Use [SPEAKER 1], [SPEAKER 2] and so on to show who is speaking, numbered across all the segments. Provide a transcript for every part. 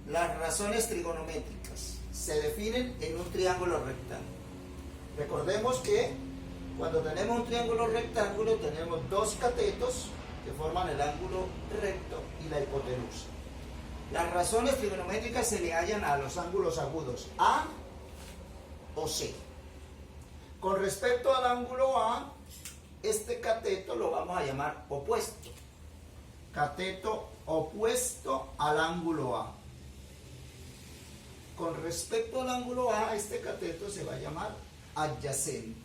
[SPEAKER 1] Las razones trigonométricas se definen en un triángulo rectángulo. Recordemos que cuando tenemos un triángulo rectángulo tenemos dos catetos que forman el ángulo recto y la hipotenusa. Las razones trigonométricas se le hallan a los ángulos agudos A o C. Con respecto al ángulo A, este cateto lo vamos a llamar opuesto. Cateto opuesto al ángulo A. Con respecto al ángulo A, este cateto se va a llamar adyacente.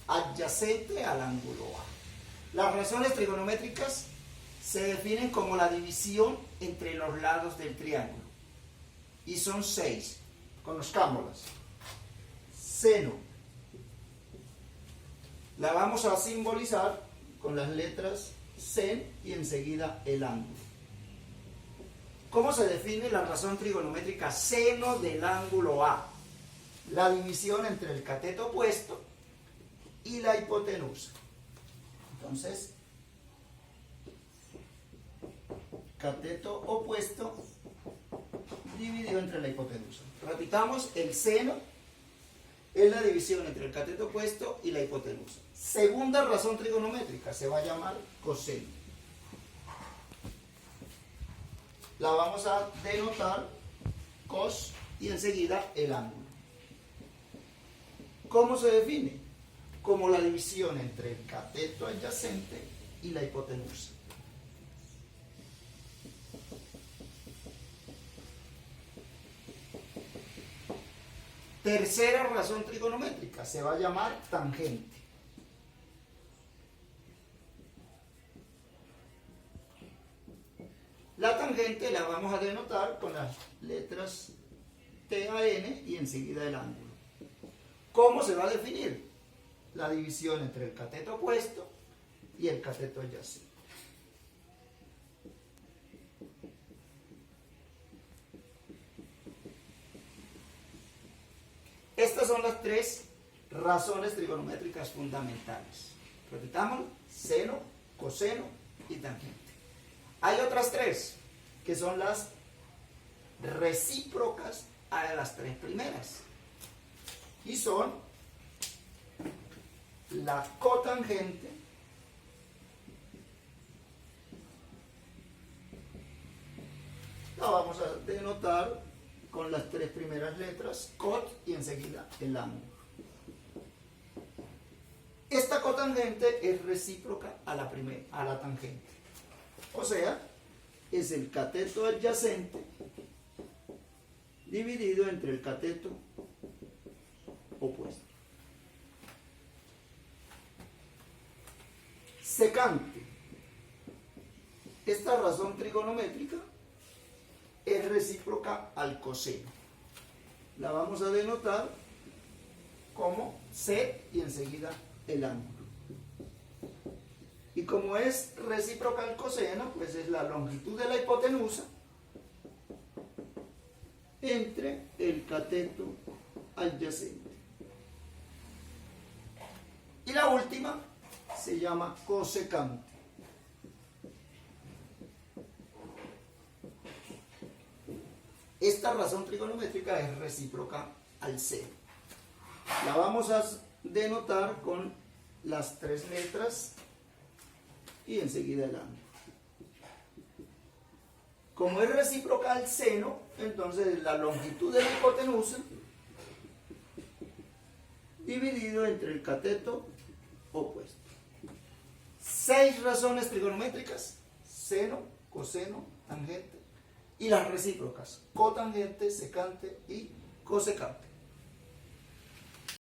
[SPEAKER 1] Adyacente al ángulo A. Las razones trigonométricas se definen como la división entre los lados del triángulo. Y son 6. Conozcámoslas. Seno. La vamos a simbolizar con las letras sen y enseguida el ángulo. ¿Cómo se define la razón trigonométrica seno del ángulo A? La división entre el cateto opuesto y la hipotenusa. Entonces, cateto opuesto dividido entre la hipotenusa. Repitamos, el seno es la división entre el cateto opuesto y la hipotenusa. Segunda razón trigonométrica se va a llamar coseno. La vamos a denotar cos y enseguida el ángulo. ¿Cómo se define? Como la división entre el cateto adyacente y la hipotenusa. Tercera razón trigonométrica se va a llamar tangente. La tangente la vamos a denotar con las letras TAN y enseguida el ángulo. ¿Cómo se va a definir? La división entre el cateto opuesto y el cateto adyacente. Estas son las tres razones trigonométricas fundamentales. Repitamos, seno, coseno y tangente. Hay otras tres, que son las recíprocas a las tres primeras. Y son la cotangente, la vamos a denotar con las tres primeras letras, cot y enseguida el ángulo. Esta cotangente es recíproca a la tangente. O sea, es el cateto adyacente dividido entre el cateto opuesto. Secante. Esta razón trigonométrica es recíproca al coseno. La vamos a denotar como sec y enseguida el ángulo. Y como es recíproca al coseno, pues es la longitud de la hipotenusa entre el cateto adyacente. Y la última se llama cosecante. Esta razón trigonométrica es recíproca al seno. La vamos a denotar con las tres letras y enseguida el ángulo. Como es recíproca al seno, entonces la longitud de la hipotenusa dividido entre el cateto opuesto. 6 razones trigonométricas: seno, coseno, tangente, y las recíprocas: cotangente, secante y cosecante.